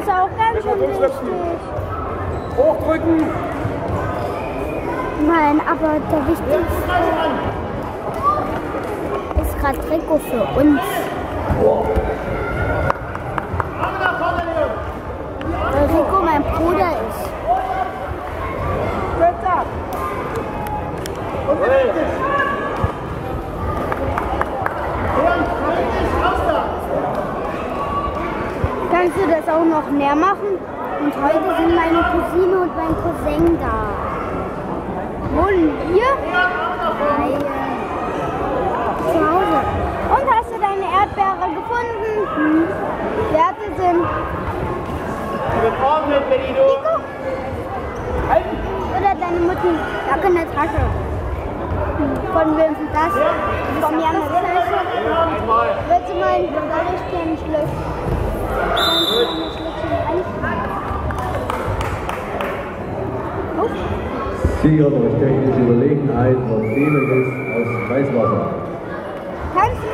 ist auch ganz schön wichtig. Hochdrücken. Nein, aber der wichtigste ist gerade Trikot für uns. Weil Rico mein Bruder ist. Kannst du das auch noch mehr machen? Und heute sind meine Cousine und mein Cousin da. Wohnen wir? Nein. Zu Hause. Und hast du deine Erdbeere gefunden? Werte sind. Nico? Oder deine Mutter? Da in der Tasche. Von wem ist das? Von mir an der Tasche. Willst du mal einen Garlichkern schlüpfen? Sieger durch technische Überlegenheit von Demelis aus Weißwasser. Kannst du